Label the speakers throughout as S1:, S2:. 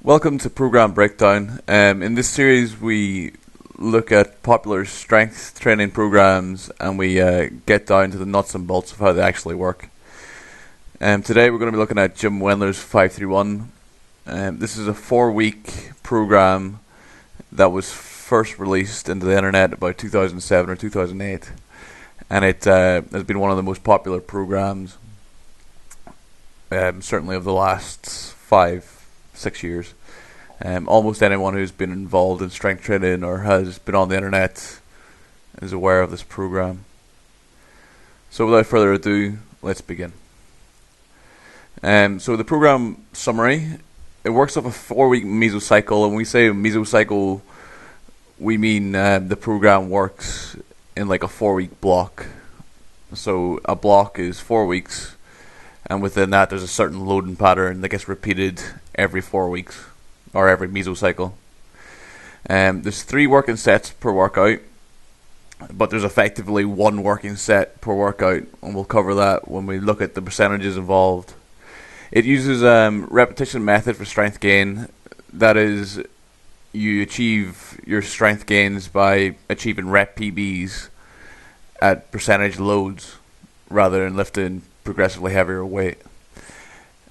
S1: Welcome to Program Breakdown. In this series, we look at popular strength training programs and we get down to the nuts and bolts of how they actually work. Today, we're going to be looking at Jim Wendlers 531. This is a 4-week program that was first released into the internet about 2007 or 2008, and it has been one of the most popular programs, certainly of the last 5-6 years. Almost anyone who's been involved in strength training or has been on the internet is aware of this program. So without further ado, let's begin. So the program summary, it works off a 4-week mesocycle, and when we say mesocycle, we mean the program works in like a 4-week block. So a block is 4 weeks, and within that there's a certain loading pattern that gets repeated every 4 weeks, or every mesocycle. There's 3 working sets per workout, but there's effectively 1 working set per workout, and we'll cover that when we look at the percentages involved. It uses repetition method for strength gain. That is, you achieve your strength gains by achieving rep PBs at percentage loads rather than lifting progressively heavier weight.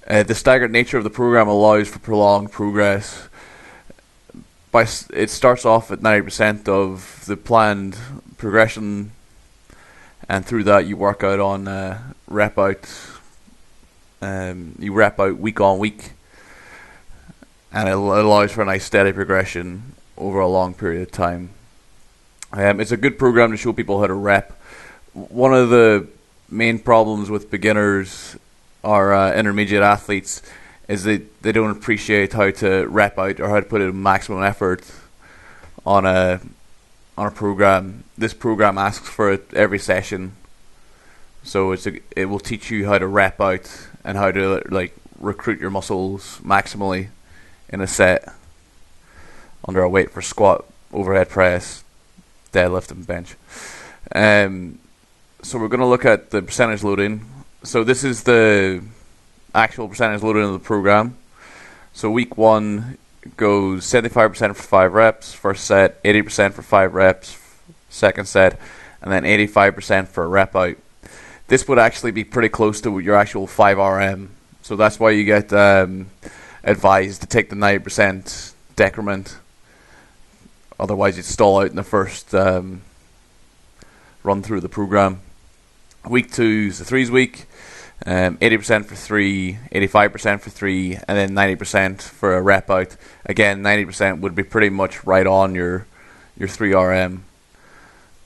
S1: The staggered nature of the program allows for prolonged progress. It starts off at 90% of the planned progression, and through that you work out on rep out. You rep out week on week, and it allows for a nice steady progression over a long period of time. It's a good program to show people how to rep. One of the main problems with beginners or intermediate athletes is that they don't appreciate how to rep out or how to put in maximum effort on a program. This program asks for it every session, so it will teach you how to rep out and how to recruit your muscles maximally in a set under a weight for squat, overhead press, deadlift, and bench. So we're going to look at the percentage loading. So this is the actual percentage loading of the program. So week 1 goes 75% for 5 reps, first set, 80% for 5 reps, second set, and then 85% for a rep out. This would actually be pretty close to your actual 5 RM. So that's why you get advised to take the 90% decrement. Otherwise you'd stall out in the first run through the program. Week 2 is the 3s week. 80% for 3, 85% for 3, and then 90% for a rep out. Again, 90% would be pretty much right on your 3 RM.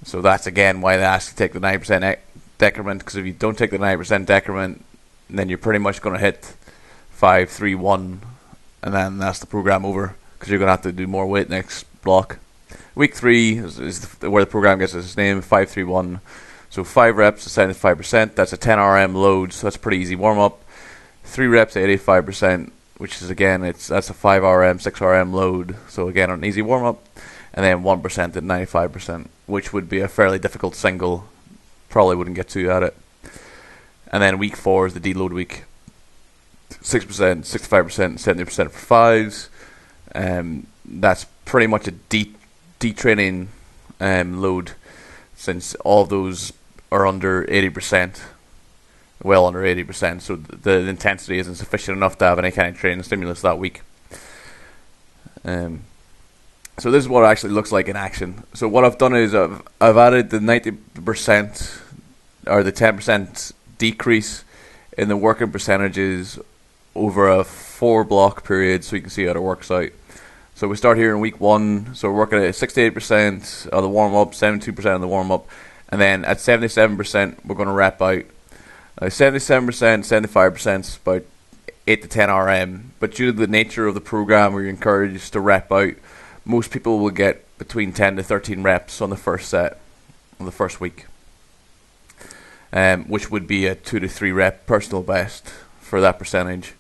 S1: So that's again why they ask you to take the 90% decrement, because if you don't take the 90% decrement, then you're pretty much going to hit 5, 3, 1, and then that's the program over, because you're going to have to do more weight next block. Week 3 is where the program gets its name, 5, 3, 1. So 5 reps to 75%, that's a 10 RM load, so that's a pretty easy warm-up. 3 reps at 85%, which is again, that's a 5 RM, 6 RM load, so again an easy warm-up. And then 1% at 95%, which would be a fairly difficult single, probably wouldn't get 2 at it. And then week 4 is the deload week. 6%, 65%, 70% for 5s. That's pretty much a detraining load, since all of those are under 80%, well under 80%, so the intensity isn't sufficient enough to have any kind of training stimulus that week. So this is what it actually looks like in action. So what I've done is I've added the 90% or the 10% decrease in the working percentages over a 4-block period, so you can see how it works out. So we start here in week 1, so we're working at 68% of the warm-up, 72% of the warm-up, and then at 77% we're going to rep out. 77%, 75% is about 8 to 10 RM, but due to the nature of the program where you're encouraged to rep out, most people will get between 10 to 13 reps on the first set, on the first week, which would be a 2 to 3 rep personal best for that percentage.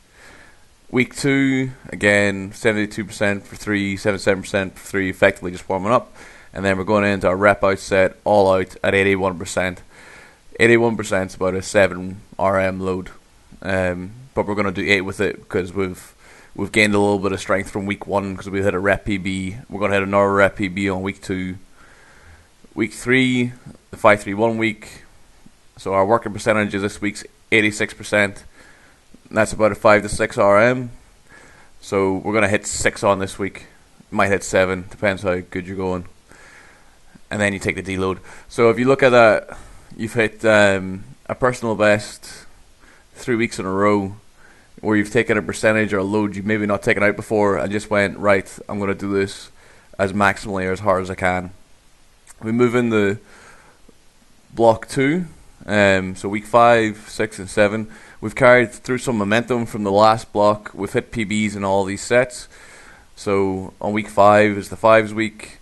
S1: Week 2, again, 72% for 3, 77% for 3, effectively just warming up. And then we're going into a rep out set, all out at 81%. 81% is about a 7 RM load. But we're going to do 8 with it because we've we've gained a little bit of strength from week 1 because we hit a rep PB. We're going to hit another rep PB on week 2. Week 3, the 5-3-1 week. So our working percentage is this week's 86%. That's about a 5 to 6 RM. So we're going to hit 6 on this week. Might hit 7, depends how good you're going. And then you take the deload. So if you look at that, you've hit a personal best 3 weeks in a row where you've taken a percentage or a load you've maybe not taken out before and just went, right, I'm going to do this as maximally or as hard as I can. We move into block 2. So week 5, 6, and 7. We've carried through some momentum from the last block. We've hit PBs in all these sets. So on week 5 is the 5s week.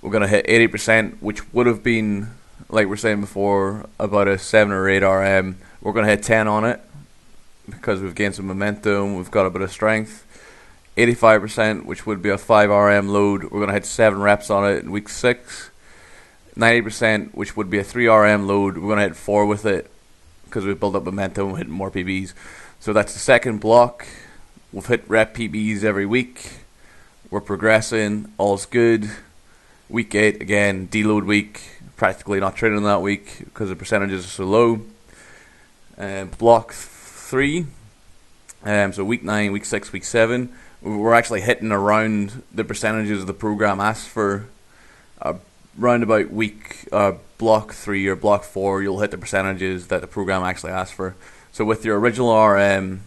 S1: We're going to hit 80%, which would have been, like we were saying before, about a 7 or 8 RM. We're going to hit 10 on it because we've gained some momentum. We've got a bit of strength. 85%, which would be a 5 RM load. We're going to hit 7 reps on it in week 6. 90%, which would be a 3 RM load. We're going to hit 4 with it because we've built up momentum, hitting more PBs. So that's the second block. We've hit rep PBs every week. We're progressing. All's good. Week 8, again, deload week. Practically not training that week because the percentages are so low. Block 3. So week 9, week 6, week 7. We're actually hitting around the percentages the program asks for. Round about week block 3 or block 4, you'll hit the percentages that the program actually asks for. So with your original RM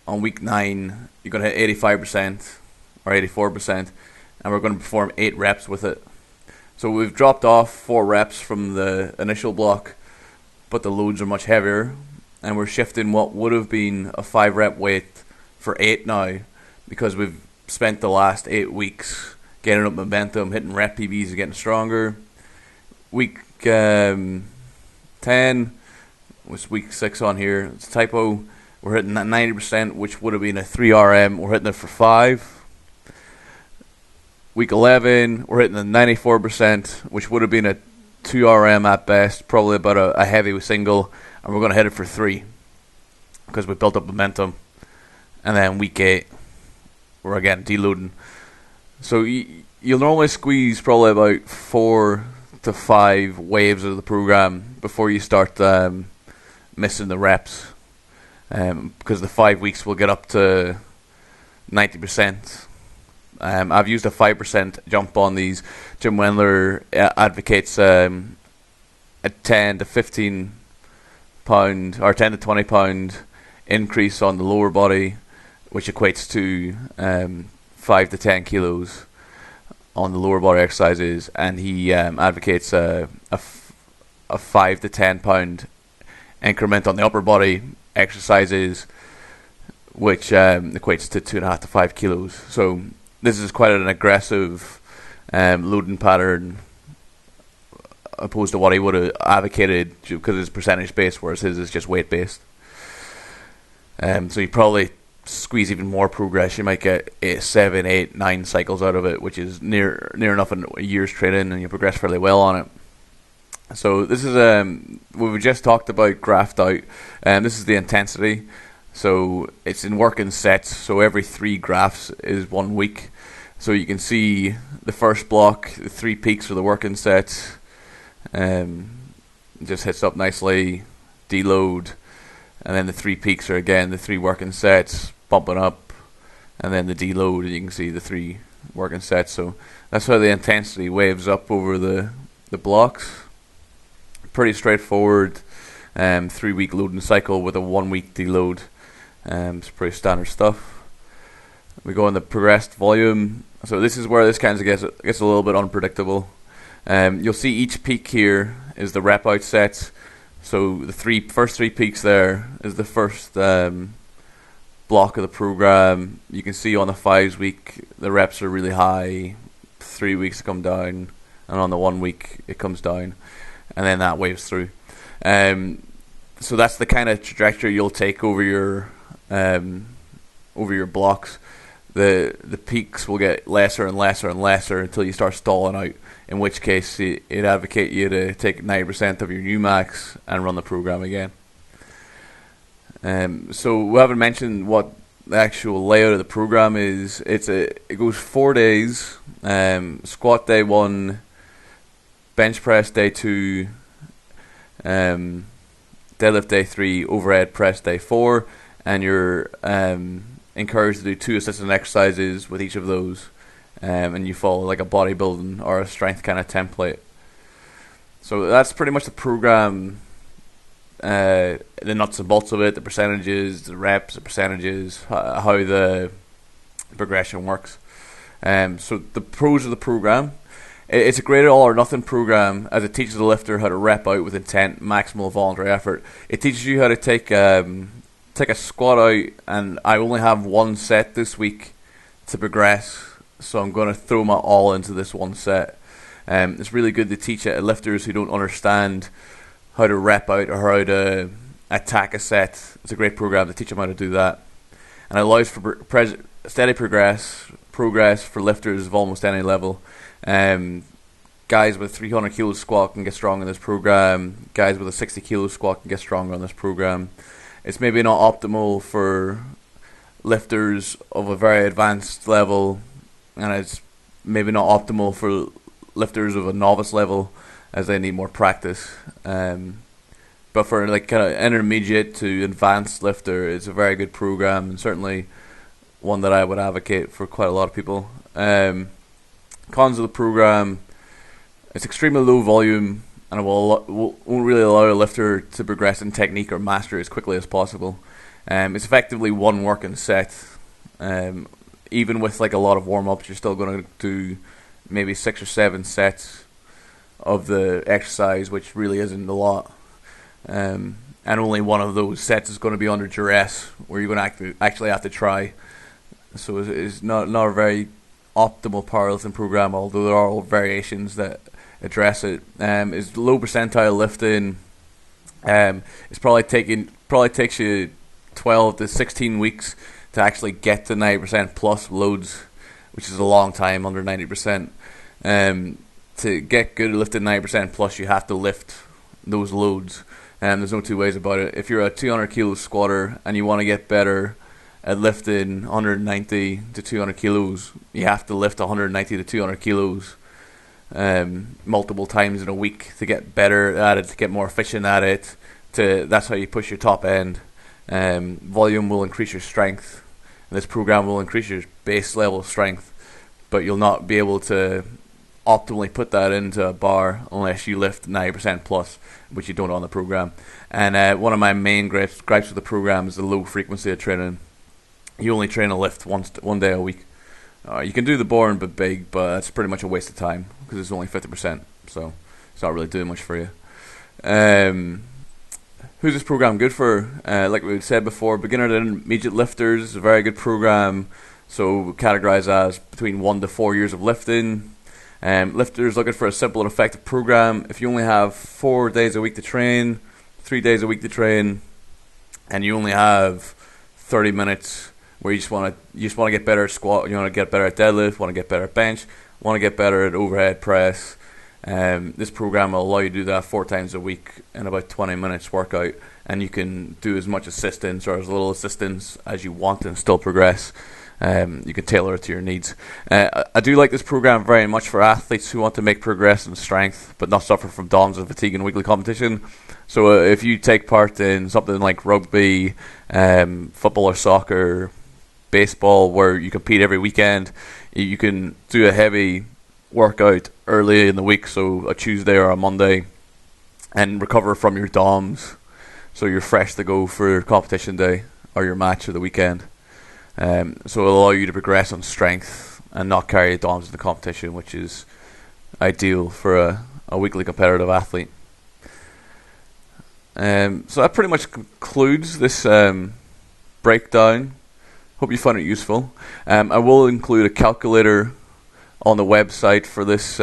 S1: on week 9, you're going to hit 85% or 84%, and we're going to perform 8 reps with it. So we've dropped off 4 reps from the initial block, but the loads are much heavier, and we're shifting what would have been a 5 rep weight for 8 now because we've spent the last 8 weeks getting up momentum, hitting rep PBs and getting stronger. Week 10 was week 6 on here. It's a typo. We're hitting that 90%, which would have been a 3 RM. We're hitting it for 5. Week 11, we're hitting the 94%, which would have been a 2 RM at best, probably about a heavy single, and we're going to hit it for 3 because we built up momentum. And then week 8, we're again deloading. So you'll normally squeeze probably about 4 to 5 waves of the program before you start missing the reps, because the 5 weeks will get up to 90%. I've used a 5% jump on these. Jim Wendler advocates a 10 to 15 pound or 10 to 20 pound increase on the lower body, which equates to 5 to 10 kilos on the lower body exercises, and he advocates a 5 to 10 pound increment on the upper body exercises, which equates to 2.5 to 5 kilos. So this is quite an aggressive loading pattern opposed to what he would have advocated because it's percentage based, whereas his is just weight based. So you probably squeeze even more progress. You might get 7, 8, 9 cycles out of it, which is near enough a year's training, and you progress fairly well on it. So this is we've just talked about graphed out, and this is the intensity. So it's in working sets. So every 3 graphs is 1 week. So you can see the first block, the 3 peaks for the working sets. Just hits up nicely, deload, and then the 3 peaks are again the 3 working sets bumping up, and then the deload, and you can see the 3 working sets. So that's how the intensity waves up over the blocks. Pretty straightforward 3-week loading cycle with a 1-week deload. It's pretty standard stuff. We go in the progressed volume. So this is where this kind of gets a little bit unpredictable. You'll see each peak here is the rep out sets. So the first three peaks there is the first block of the program. You can see on the 5s week the reps are really high. 3 weeks come down, and on the 1 week it comes down, and then that waves through. So that's the kind of trajectory you'll take over your blocks. The peaks will get lesser and lesser and lesser until you start stalling out, in which case it'd advocate you to take 90% of your new max and run the program again. So we haven't mentioned what the actual layout of the program is it goes 4 days. Squat day 1, bench press day 2, deadlift day 3, overhead press day 4, and you're encouraged to do 2 assisted exercises with each of those, and you follow like a bodybuilding or a strength kind of template. So that's pretty much the program, the nuts and bolts of it, the percentages, the reps, the percentages, how the progression works. So the pros of the program: it's a great all or nothing program, as it teaches the lifter how to rep out with intent, maximal voluntary effort. It teaches you how to take a squat out, and I only have 1 set this week to progress, so I'm going to throw my all into this 1 set. It's really good to teach it to lifters who don't understand how to rep out or how to attack a set. It's a great program to teach them how to do that, and it allows for steady progress for lifters of almost any level. Guys with 300 kilo squat can get strong in this program. Guys with a 60 kilo squat can get stronger on this program. It's maybe not optimal for lifters of a very advanced level, and it's maybe not optimal for lifters of a novice level, as they need more practice. But for like kind of intermediate to advanced lifter, it's a very good program, and certainly one that I would advocate for quite a lot of people. Cons of the program: it's extremely low volume, and it won't really allow a lifter to progress in technique or mastery as quickly as possible. It's effectively 1 working set. Even with like a lot of warm-ups, you're still going to do maybe 6 or 7 sets of the exercise, which really isn't a lot. And only 1 of those sets is going to be under duress, where you're going to actually have to try. So it's not a very optimal powerlifting program, although there are all variations that address it. Is low percentile lifting. It's probably takes you 12 to 16 weeks to actually get to 90% plus loads, which is a long time under 90%. To get good at lifting 90% plus, you have to lift those loads. There's no two ways about it. If you're a 200 kilo squatter and you want to get better at lifting 190 to 200 kilos, you have to lift 190 to 200 kilos multiple times in a week to get better at it, to get more efficient at it. That's how you push your top end. Volume will increase your strength, and this program will increase your base level strength, but you'll not be able to optimally put that into a bar unless you lift 90% plus, which you don't on the program. And one of my main gripes with the program is the low frequency of training. You only train a lift 1 day a week. You can do the boring but big, but it's pretty much a waste of time because it's only 50%, so it's not really doing much for you. Who's this program good for? Like we said before, beginner to intermediate lifters is a very good program. So categorized as between 1 to 4 years of lifting. Lifters looking for a simple and effective program. If you only have 4 days a week to train, 3 days a week to train, and you only have 30 minutes where you just want to get better at squat, you want to get better at deadlift, want to get better at bench, want to get better at overhead press, this program will allow you to do that 4 times a week in about 20 minutes workout, and you can do as much assistance or as little assistance as you want and still progress. You can tailor it to your needs. I do like this program very much for athletes who want to make progress in strength but not suffer from DOMS and fatigue in weekly competition. So if you take part in something like rugby, football or soccer, baseball, where you compete every weekend, you can do a heavy workout early in the week, so a Tuesday or a Monday, and recover from your DOMs so you're fresh to go for your competition day or your match of the weekend. So it'll allow you to progress on strength and not carry DOMs in the competition, which is ideal for a weekly competitive athlete. So that pretty much concludes this breakdown. Hope you found it useful. I will include a calculator on the website for this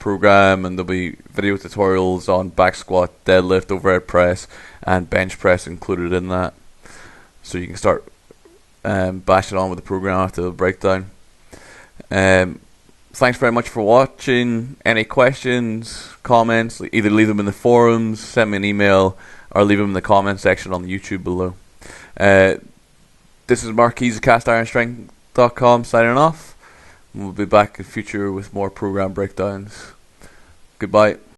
S1: program, and there'll be video tutorials on back squat, deadlift, overhead press, and bench press included in that. So you can start bashing on with the program after the breakdown. Thanks very much for watching. Any questions, comments, either leave them in the forums, send me an email, or leave them in the comment section on the YouTube below. This is Marquise of castironstrength.com signing off. We'll be back in future with more program breakdowns. Goodbye.